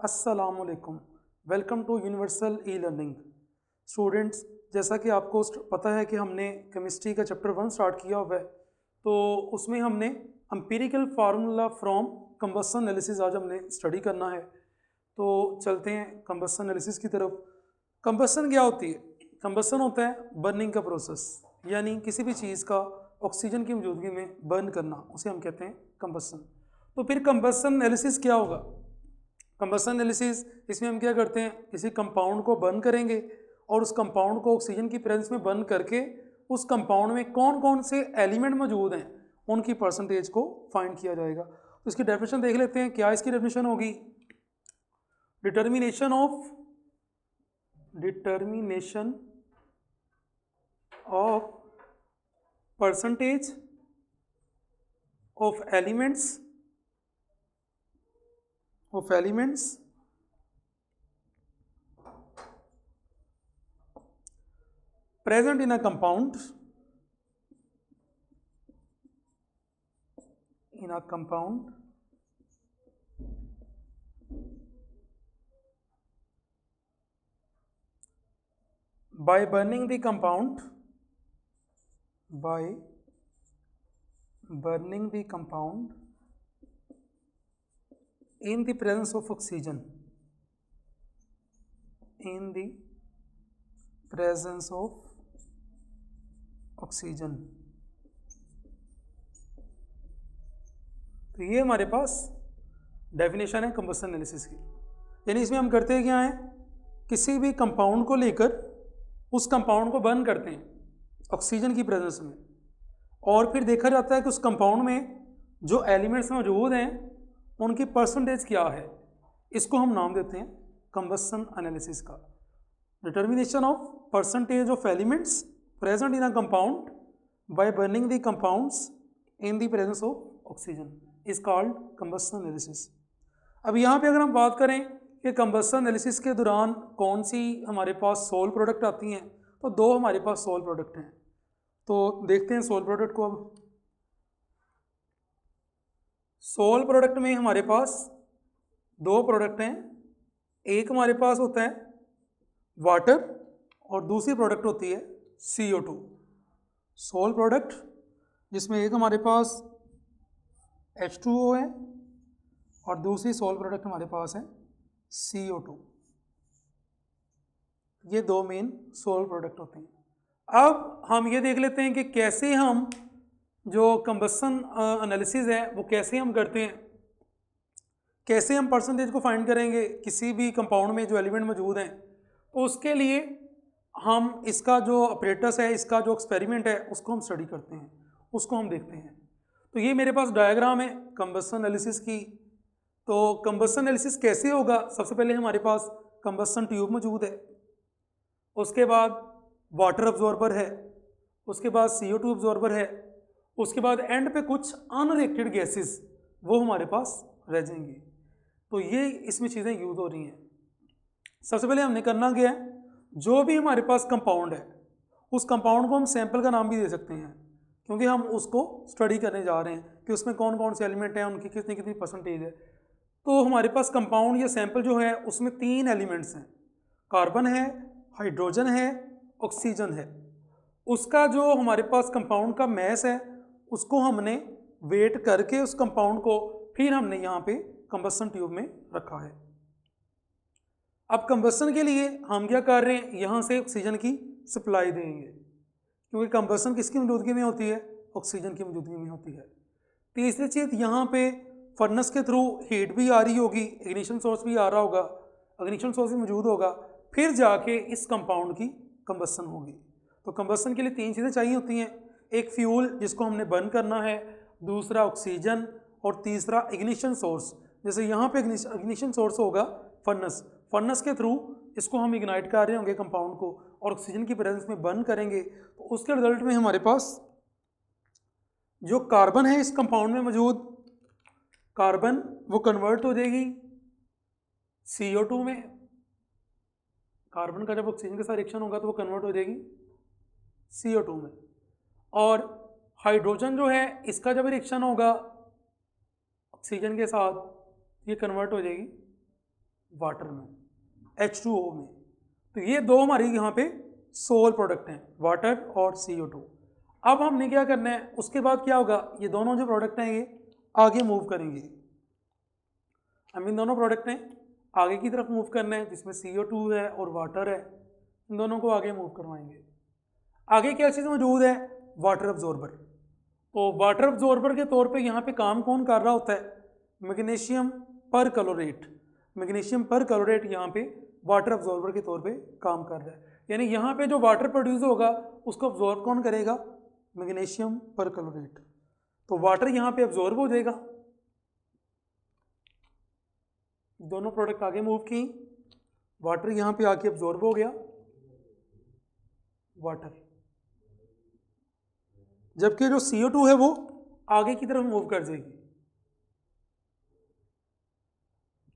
अस्सलामुअलैकुम। Welcome to universal e learning. Students, जैसा कि आपको पता है कि हमने केमिस्ट्री का चैप्टर 1 स्टार्ट किया हुआ है, तो उसमें हमने empirical formula from combustion analysis आज हमने स्टडी करना है। तो चलते हैं कंबसन एनालिसिस की तरफ। कंबसन क्या होती है? कंबसन होता है बर्निंग का प्रोसेस, यानी किसी भी चीज़ का ऑक्सीजन की मौजूदगी में बर्न करना, उसे हम कहते हैं कंबसन। तो फिर कंबसन एनालिसिस क्या होगा? कंबसन एनालिसिस, इसमें हम क्या करते हैं, किसी कंपाउंड को बर्न करेंगे और उस कंपाउंड को ऑक्सीजन की प्रेजेंस में बर्न करके उस कंपाउंड में कौन कौन से एलिमेंट मौजूद हैं उनकी परसेंटेज को फाइंड किया जाएगा। तो इसकी डेफिनेशन देख लेते हैं। क्या इसकी डेफिनेशन होगी? Determination of percentage of elements present in a compound by burning the compound in the presence of oxygen, तो ये हमारे पास डेफिनेशन है कंबसन एनालिसिस की। यानी इसमें हम करते क्या हैं, किसी भी कंपाउंड को लेकर उस कंपाउंड को बर्न करते हैं ऑक्सीजन की प्रेजेंस में, और फिर देखा जाता है कि उस कंपाउंड में जो एलिमेंट्स मौजूद हैं उनकी परसेंटेज क्या है। इसको हम नाम देते हैं कंबसन एनालिसिस का। Determination of percentage of elements present in a compound by burning the compounds in the presence of oxygen is called combustion analysis. अब यहाँ पे अगर हम बात करें कि कंबसन एनालिसिस के दौरान कौन सी हमारे पास सोल प्रोडक्ट आती हैं, तो दो हमारे पास सोल प्रोडक्ट हैं। तो देखते हैं सोल प्रोडक्ट को। अब सोल प्रोडक्ट में हमारे पास दो प्रोडक्ट हैं। एक हमारे पास होता है वाटर और दूसरी प्रोडक्ट होती है CO2। सोल प्रोडक्ट जिसमें एक हमारे पास H2O है और दूसरी सोल प्रोडक्ट हमारे पास है CO2। ये दो मेन सोल प्रोडक्ट होते हैं। अब हम ये देख लेते हैं कि कैसे हम जो कंबसन एनालिसिस है वो कैसे हम करते हैं, कैसे हम परसेंटेज को फाइंड करेंगे किसी भी कंपाउंड में जो एलिमेंट मौजूद हैं। तो उसके लिए हम इसका जो ऑपरेटस है, इसका जो एक्सपेरिमेंट है, उसको हम स्टडी करते हैं, उसको हम देखते हैं। तो ये मेरे पास डायग्राम है कंबसन एनालिसिस की। तो कंबसन एनालिसिस कैसे होगा? सबसे पहले हमारे पास कंबसन ट्यूब मौजूद है, उसके बाद वाटर अब्जॉर्बर है, उसके बाद CO2 अब्जॉर्बर है, उसके बाद एंड पे कुछ अनरिएक्टेड गैसेस वो हमारे पास रह जाएंगी। तो ये इसमें चीज़ें यूज़ हो रही हैं। सबसे पहले हमने करना क्या है, जो भी हमारे पास कंपाउंड है उस कंपाउंड को हम सैंपल का नाम भी दे सकते हैं, क्योंकि हम उसको स्टडी करने जा रहे हैं कि उसमें कौन कौन से एलिमेंट हैं, उनकी कितनी कितनी परसेंटेज है। तो हमारे पास कंपाउंड या सैंपल जो है उसमें 3 एलिमेंट्स हैं, कार्बन है, हाइड्रोजन है, ऑक्सीजन है। उसका जो हमारे पास कंपाउंड का मैस है उसको हमने वेट करके उस कंपाउंड को फिर हमने यहाँ पे कंबसन ट्यूब में रखा है। अब कंबसन के लिए हम क्या कर रहे हैं, यहाँ से ऑक्सीजन की सप्लाई देंगे, क्योंकि कंबसन किसकी मौजूदगी में होती है? ऑक्सीजन की मौजूदगी में होती है। तीसरी चीज़, यहाँ पे फर्नेस के थ्रू हीट भी आ रही होगी, इग्निशन सोर्स भी आ रहा होगा, इग्निशन सोर्स भी मौजूद होगा, फिर जाके इस कंपाउंड की कंबसन होगी। तो कंबसन के लिए 3 चीज़ें चाहिए होती हैं, एक फ्यूल जिसको हमने बर्न करना है, दूसरा ऑक्सीजन, और तीसरा इग्निशन सोर्स। जैसे यहाँ पे इग्निशन सोर्स होगा फर्नेस के थ्रू इसको हम इग्नाइट कर रहे होंगे कंपाउंड को और ऑक्सीजन की प्रेजेंस में बर्न करेंगे, तो उसके रिजल्ट में हमारे पास जो कार्बन है इस कंपाउंड में मौजूद, कार्बन वो कन्वर्ट हो जाएगी CO2 में। कार्बन का जब ऑक्सीजन के साथ रिएक्शन होगा तो वो कन्वर्ट हो जाएगी CO2 में। और हाइड्रोजन जो है इसका जब रिएक्शन होगा ऑक्सीजन के साथ, ये कन्वर्ट हो जाएगी वाटर में, H2O में। तो ये दो हमारी यहाँ पे सोल प्रोडक्ट हैं, वाटर और CO2। अब हमने क्या करना है, उसके बाद क्या होगा, ये दोनों जो प्रोडक्ट हैं ये आगे मूव करेंगे। हम इन दोनों प्रोडक्ट ने आगे की तरफ मूव करना है, जिसमें CO2 है और वाटर है, इन दोनों को आगे मूव करवाएंगे। आगे क्या चीज़ मौजूद है, वाटर अब्जॉर्बर। तो वाटर अब्जॉर्बर के तौर पे यहाँ पे काम कौन कर रहा होता है, मैग्नीशियम परक्लोरेट। मैग्नीशियम परक्लोरेट यहाँ पे वाटर अब्जॉर्बर के तौर पे काम कर रहा है। यानी यहाँ पे जो वाटर प्रोड्यूस होगा उसको अब्जॉर्ब कौन करेगा, मैग्नीशियम परक्लोरेट। तो वाटर यहाँ पे अब्जॉर्ब हो जाएगा, दोनों प्रोडक्ट आगे मूव की, वाटर यहाँ पे आके अब्जॉर्ब हो गया, वाटर, जबकि जो CO2 है वो आगे की तरफ मूव कर जाएगी,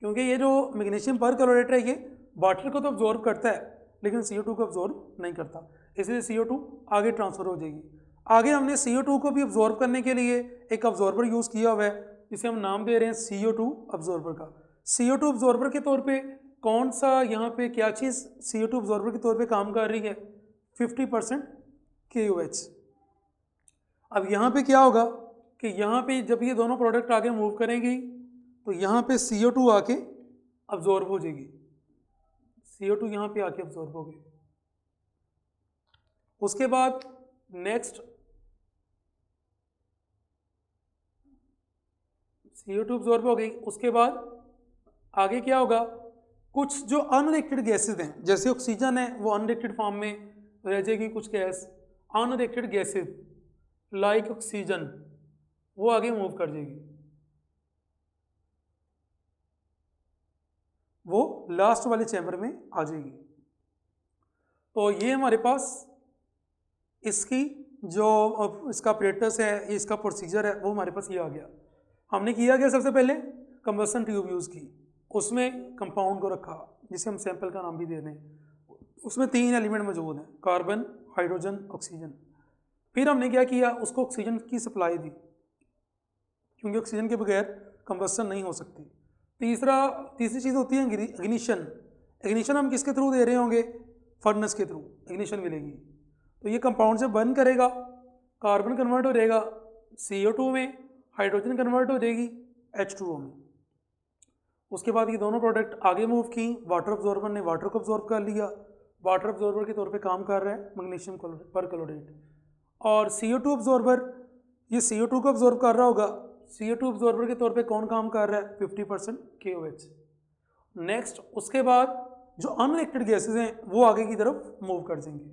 क्योंकि ये जो मैग्नीशियम परक्लोरेट है ये वाटर को तो अब्जॉर्ब करता है लेकिन CO2 को अब्जॉर्ब नहीं करता, इसलिए CO2 आगे ट्रांसफर हो जाएगी। आगे हमने CO2 को भी अब्जॉर्ब करने के लिए एक अब्जॉर्बर यूज़ किया हुआ है, जिसे हम नाम दे रहे हैं CO2 अब्जॉर्बर का। CO2 अब्जॉर्बर के तौर पे कौन सा यहाँ पे क्या चीज़ CO2 अब्जॉर्बर के तौर पे काम कर रही है, 50% KOH। अब यहाँ पे क्या होगा कि यहाँ पे जब ये दोनों प्रोडक्ट आगे मूव करेंगी तो यहाँ पे CO2 आके अब्जॉर्ब हो जाएगी, CO2 यहाँ पे आके अब्जॉर्ब हो गई। उसके बाद नेक्स्ट CO2 अब्जॉर्ब हो गई, उसके बाद आगे क्या होगा, कुछ जो अनरिएक्टेड गैसेज हैं, जैसे ऑक्सीजन है वो अनरिएक्टेड फॉर्म में रह जाएगी, कुछ gas unreacted gases like oxygen वो आगे मूव कर जाएगी, वो लास्ट वाले चैम्बर में आ जाएगी। तो ये हमारे पास इसकी जो इसका अपरेटस है, इसका प्रोसीजर है, वो हमारे पास ये आ गया। हमने किया क्या, सबसे पहले कंबसन ट्यूब यूज़ की, उसमें कंपाउंड को रखा जिसे हम सैंपल का नाम भी दे दें। उसमें 3 एलिमेंट मौजूद हैं, कार्बन, हाइड्रोजन, ऑक्सीजन। फिर हमने क्या किया, उसको ऑक्सीजन की सप्लाई दी, क्योंकि ऑक्सीजन के बगैर कंबसन नहीं हो सकती। तीसरी चीज़ होती है इग्निशन। इग्निशन हम किसके थ्रू दे रहे होंगे, फर्नेस के थ्रू इग्निशन मिलेगी। तो ये कंपाउंड से बर्न करेगा, कार्बन कन्वर्ट हो जाएगा CO2 में, हाइड्रोजन कन्वर्ट हो जाएगी H2O में। उसके बाद ये दोनों प्रोडक्ट आगे मूव की, वाटर अब्जॉर्बर ने वाटर को अब्जॉर्ब कर लिया, वाटर अब्जॉर्बर के तौर पे काम कर रहा है मैग्नीशियम परक्लोरेट। और CO2 अब्जॉर्बर, ये CO2 को अब्जॉर्ब कर रहा होगा, CO2 अब्जॉर्बर के तौर पे कौन काम कर रहा है, 50% KOH। नेक्स्ट उसके बाद जो अनरिएक्टेड गैसेज हैं वो आगे की तरफ मूव कर जाएंगे,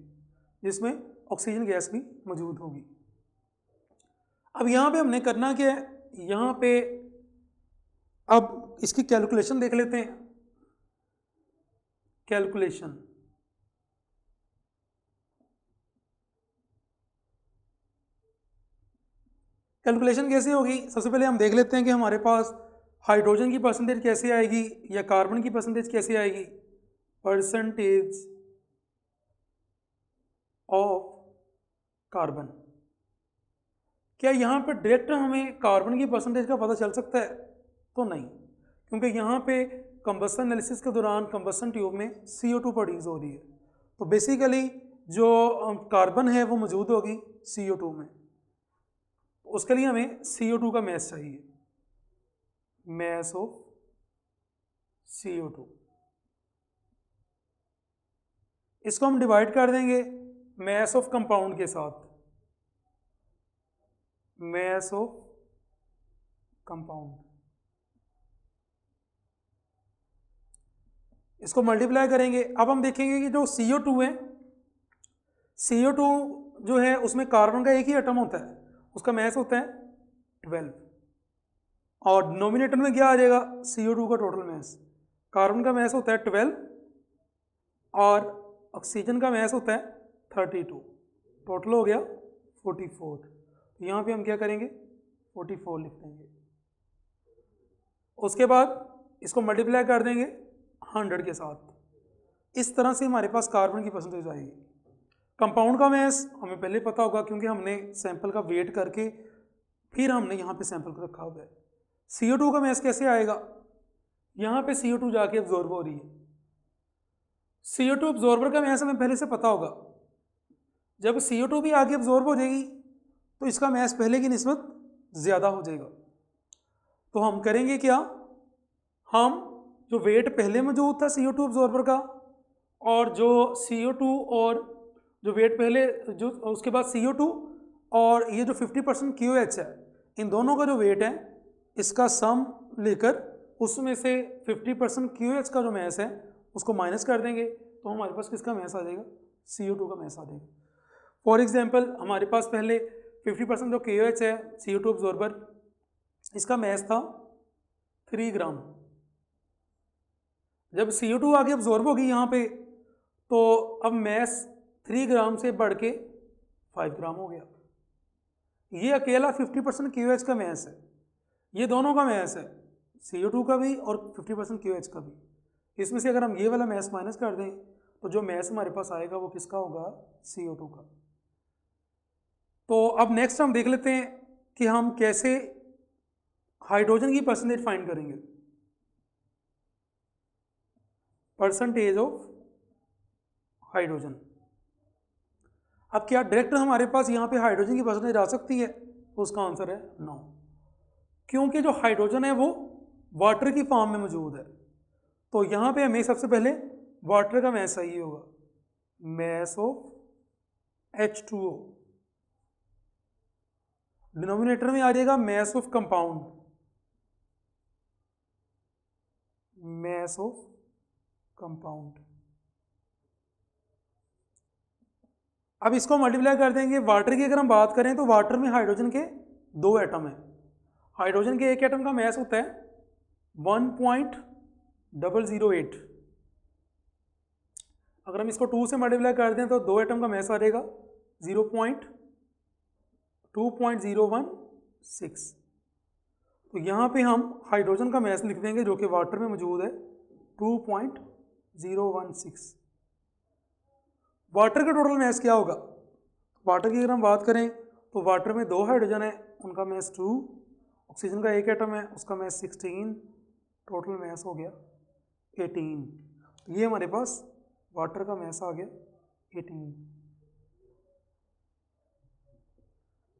जिसमें ऑक्सीजन गैस भी मौजूद होगी। अब यहाँ पे हमने करना क्या है, यहाँ पे अब इसकी कैलकुलेशन देख लेते हैं। कैलकुलेशन कैसे होगी, सबसे पहले हम देख लेते हैं कि हमारे पास हाइड्रोजन की परसेंटेज कैसे आएगी या कार्बन की परसेंटेज कैसे आएगी। परसेंटेज ऑफ कार्बन, क्या यहाँ पर डायरेक्ट हमें कार्बन की परसेंटेज का पता चल सकता है, तो नहीं, क्योंकि यहाँ पे कंबसन एनालिसिस के दौरान कंबसन ट्यूब में CO2 प्रोड्यूस हो रही है, तो बेसिकली जो कार्बन है वो मौजूद होगी CO2 में। उसके लिए हमें CO2 का मैस चाहिए, मैस ऑफ CO2। इसको हम डिवाइड कर देंगे मैस ऑफ कंपाउंड के साथ, मैस ऑफ कंपाउंड। इसको मल्टीप्लाई करेंगे। अब हम देखेंगे कि जो CO2 है, CO2 जो है उसमें कार्बन का एक ही एटम होता है, उसका मैस होता है 12, और डिनोमिनेटर में क्या आ जाएगा, CO2 का टोटल मैस। कार्बन का मैस होता है 12 और ऑक्सीजन का मैस होता है 32, टोटल हो गया 44। तो यहाँ पे हम क्या करेंगे, 44 लिख देंगे। उसके बाद इसको मल्टीप्लाई कर देंगे 100 के साथ। इस तरह से हमारे पास कार्बन की परसेंटेज आएगी। कंपाउंड का मैस हमें पहले पता होगा, क्योंकि हमने सैंपल का वेट करके फिर हमने यहाँ पे सैंपल को रखा हुआ है। CO2 का मैस कैसे आएगा, यहाँ पे CO2 जाके एब्जॉर्ब हो रही है। CO2 एब्जॉर्बर का मैस हमें पहले से पता होगा। जब CO2 भी आगे एब्जॉर्ब हो जाएगी तो इसका मैस पहले की निस्बत ज़्यादा हो जाएगा। तो हम करेंगे क्या, हम जो वेट पहले मौजूद था CO2 एब्जॉर्बर का और जो CO2 और जो वेट पहले जो उसके बाद CO2 और ये जो 50% QH है, इन दोनों का जो वेट है इसका सम लेकर उसमें से 50% QH का जो मैस है उसको माइनस कर देंगे तो हमारे पास किसका मैस आ जाएगा, CO2 का मैस आ जाएगा। फॉर एग्जांपल हमारे पास पहले 50% जो QH है CO2 एब्जॉर्बर, इसका मैस था 3 ग्राम। जब CO2 आगे एब्जॉर्ब होगी यहाँ पे तो अब मैस 3 ग्राम से बढ़ के 5 ग्राम हो गया। ये अकेला 50% QH का मैस है, ये दोनों का मैस है, CO2 का भी और 50% QH का भी। इसमें से अगर हम ये वाला मैस माइनस कर दें तो जो मैस हमारे पास आएगा वो किसका होगा, CO2 का। तो अब नेक्स्ट हम देख लेते हैं कि हम कैसे हाइड्रोजन की परसेंटेज फाइंड करेंगे, परसेंटेज ऑफ हाइड्रोजन। अब क्या डायरेक्ट हमारे पास यहाँ पे हाइड्रोजन की परसेंटेज आ सकती है, तो उसका आंसर है नो, क्योंकि जो हाइड्रोजन है वो वाटर की फॉर्म में मौजूद है। तो यहाँ पे हमें सबसे पहले वाटर का मैस चाहिए होगा, मैस ऑफ H2O। डिनोमिनेटर में आ जाएगा mass of compound, mass of compound. अब इसको मल्टीप्लाई कर देंगे। वाटर की अगर हम बात करें तो वाटर में हाइड्रोजन के 2 एटम हैं। हाइड्रोजन के एक एटम का मैस होता है 1.008। अगर हम इसको 2 से मल्टीप्लाई कर दें तो 2 एटम का मैस आ जाएगा 0.2016। तो यहाँ पे हम हाइड्रोजन का मैस लिख देंगे जो कि वाटर में मौजूद है 2.016। वाटर का टोटल मैस क्या होगा, वाटर की अगर हम बात करें तो वाटर में 2 हाइड्रोजन है, उनका मैस 2, ऑक्सीजन का एक एटम है उसका मैस 16, टोटल मैस हो गया 18। तो ये हमारे पास वाटर का मैस आ गया 18।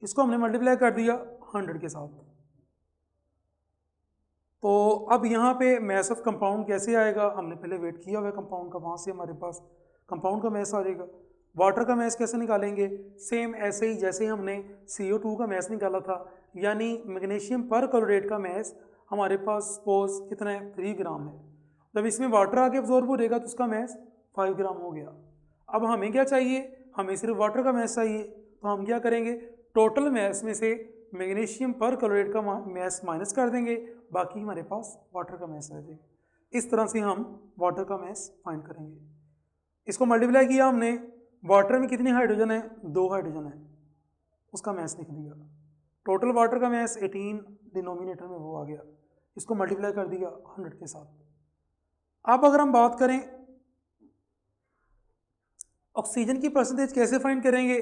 इसको हमने मल्टीप्लाई कर दिया 100 के साथ। तो अब यहाँ पे मैस ऑफ कंपाउंड कैसे आएगा, हमने पहले वेट किया हुआ है कंपाउंड का, वहाँ से हमारे पास कंपाउंड का मैस आ जाएगा। वाटर का मैस कैसे निकालेंगे, सेम ऐसे ही जैसे हमने CO2 का मैस निकाला था, यानी मैग्नीशियम पर क्लोरेट का मैस हमारे पास सपोज कितना है 3 ग्राम है। जब इसमें वाटर आके एब्जॉर्ब हो जाएगा तो उसका मैस 5 ग्राम हो गया। अब हमें क्या चाहिए, हमें सिर्फ वाटर का मैस चाहिए। तो हम क्या करेंगे, टोटल मैस में से मैग्नीशियम पर क्लोरेट का मैस माइनस कर देंगे, बाकी हमारे पास वाटर का मैस रह जाएगा। इस तरह से हम वाटर का मैस फाइंड करेंगे। इसको मल्टीप्लाई किया हमने, वाटर में कितने हाइड्रोजन है, 2 हाइड्रोजन है, उसका मैस लिख दिया। टोटल वाटर का मैस 18, डिनोमिनेटर में वो आ गया, इसको मल्टीप्लाई कर दिया 100 के साथ। अब अगर हम बात करें ऑक्सीजन की परसेंटेज कैसे फाइंड करेंगे,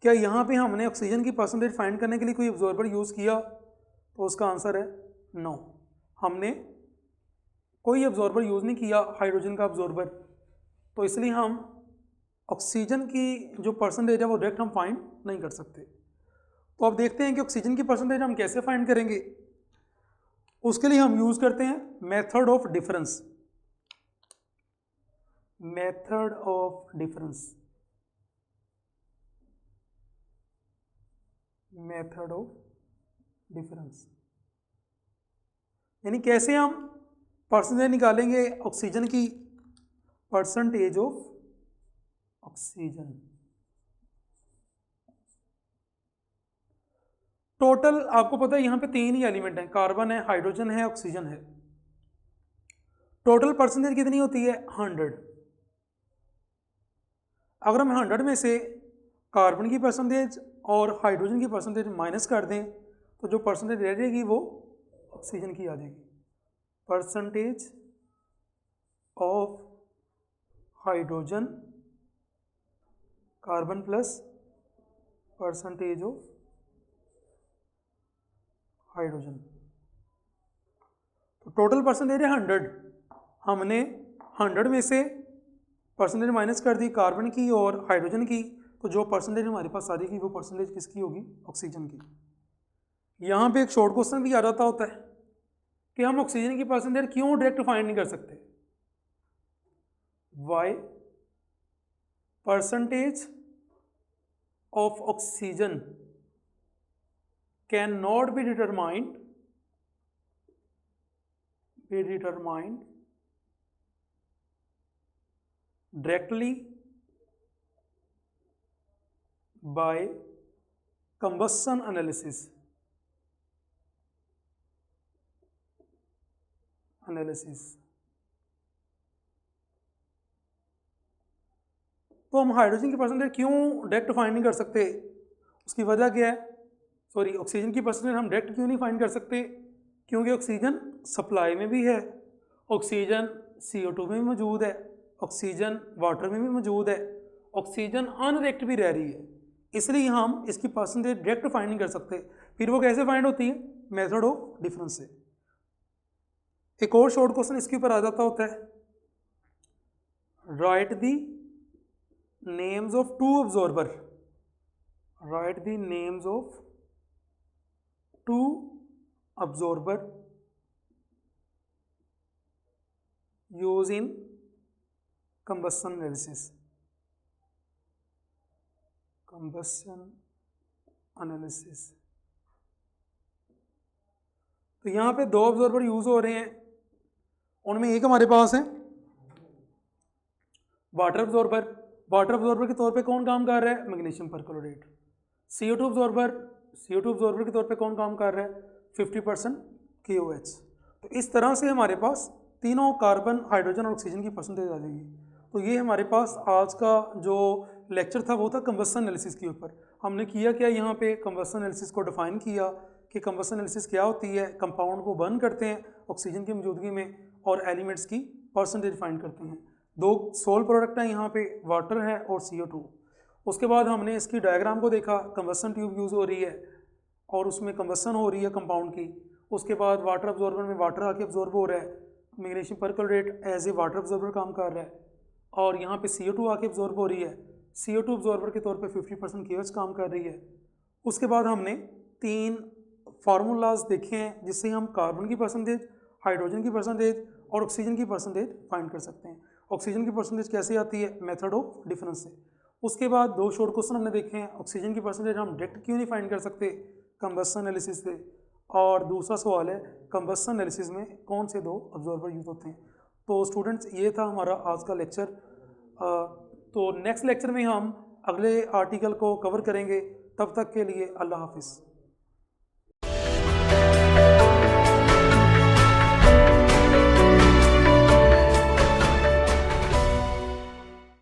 क्या यहाँ पे हमने ऑक्सीजन की परसेंटेज फाइंड करने के लिए कोई ऑब्जॉर्बर यूज़ किया, तो उसका आंसर है नो, हमने कोई ऑब्जॉर्बर यूज़ नहीं किया हाइड्रोजन का ऑब्जॉर्बर। तो इसलिए हम ऑक्सीजन की जो परसेंटेज है वो डायरेक्ट हम फाइंड नहीं कर सकते। तो अब देखते हैं कि ऑक्सीजन की परसेंटेज हम कैसे फाइंड करेंगे। उसके लिए हम यूज़ करते हैं method of difference, method of difference, method of difference, यानी कैसे हम परसेंटेज निकालेंगे ऑक्सीजन की, परसेंटेज ऑफ ऑक्सीजन। टोटल आपको पता है यहाँ पे 3 ही एलिमेंट हैं, कार्बन है, हाइड्रोजन है, ऑक्सीजन है। टोटल परसेंटेज कितनी होती है 100। अगर हम 100 में से कार्बन की परसेंटेज और हाइड्रोजन की परसेंटेज माइनस कर दें तो जो परसेंटेज रह जाएगी वो ऑक्सीजन की आ जाएगी, percentage of hydrogen carbon plus percentage of hydrogen. तो टोटल परसेंटेज है 100, हमने 100 में से परसेंटेज माइनस कर दी कार्बन की और हाइड्रोजन की, तो जो परसेंटेज हमारे पास आ जाएगी वो परसेंटेज किसकी होगी, ऑक्सीजन की। यहाँ पे एक शॉर्ट क्वेश्चन भी आ जाता होता है कि हम ऑक्सीजन की परसेंटेज क्यों डायरेक्ट फाइंड नहीं कर सकते। Why percentage of oxygen can not be determined directly by combustion analysis तो हम हाइड्रोजन की परसेंटेज क्यों डायरेक्ट फाइंड नहीं कर सकते, उसकी वजह क्या है, सॉरी ऑक्सीजन की परसेंटेज हम डायरेक्ट क्यों नहीं फाइंड कर सकते, क्योंकि ऑक्सीजन सप्लाई में भी है, ऑक्सीजन CO2 में भी मौजूद है, ऑक्सीजन वाटर में भी मौजूद है, ऑक्सीजन अनरिएक्ट भी रह रही है, इसलिए हम इसकी परसेंटेज डायरेक्ट फाइंड नहीं कर सकते। फिर वो कैसे फाइंड होती है, मेथड ऑफ डिफरेंस से। एक और शॉर्ट क्वेश्चन इसके ऊपर आ जाता होता है, write the names of two absorber, write the names of two absorber use in combustion analysis, तो यहाँ पे दो ऑब्जर्वर यूज हो रहे हैं, उनमें एक हमारे पास है वाटर ऑब्जॉर्बर, वाटर ऑब्जॉर्बर के तौर पे कौन काम कर रहा है, मैग्नीशियम परक्लोरेट। CO2 ऑब्जॉर्बर के तौर पे कौन काम कर रहा है, 50% KOH। तो इस तरह से हमारे पास तीनों कार्बन, हाइड्रोजन और ऑक्सीजन की परसेंटेज आ जाएगी। तो ये हमारे पास आज का जो लेक्चर था वो था कंबस्शन एनालिसिस के ऊपर। हमने किया क्या, यहाँ पे कंबस्शन एनालिसिस को डिफाइन किया कि कंबस्शन एनालिसिस क्या होती है, कंपाउंड को बर्न करते हैं ऑक्सीजन की मौजूदगी में और एलिमेंट्स की परसेंटेज फाइंड करते हैं। दो सोल प्रोडक्ट हैं यहाँ पे, वाटर है और CO2। उसके बाद हमने इसकी डायग्राम को देखा, कंबस्शन ट्यूब यूज़ हो रही है और उसमें कंबस्शन हो रही है कंपाउंड की। उसके बाद वाटर ऑब्जॉर्बर में वाटर आके ऑब्जॉर्ब हो रहा है, magnesium perchlorate as a water absorber काम कर रहा है और यहाँ पे CO2 आके ऑब्जॉर्ब हो रही है, CO2 ऑब्जॉर्बर के तौर पे 50% KOH काम कर रही है। उसके बाद हमने 3 फार्मूलाज देखे हैं जिससे हम कार्बन की परसेंटेज, हाइड्रोजन की परसेंटेज और ऑक्सीजन की परसेंटेज फाइंड कर सकते हैं। ऑक्सीजन की परसेंटेज कैसे आती है, मेथड ऑफ डिफरेंस से। उसके बाद 2 शॉर्ट क्वेश्चन हमने देखे हैं, ऑक्सीजन की परसेंटेज हम डायरेक्ट क्यों नहीं फाइंड कर सकते, कंबस्शन एनालिसिस से। और दूसरा सवाल है कंबस्शन एनालिसिस में कौन से 2 ऑब्जॉर्बर यूज होते हैं। तो स्टूडेंट्स ये था हमारा आज का लेक्चर। तो नेक्स्ट लेक्चर में हम अगले आर्टिकल को कवर करेंगे। तब तक के लिए अल्लाह हाफिज़।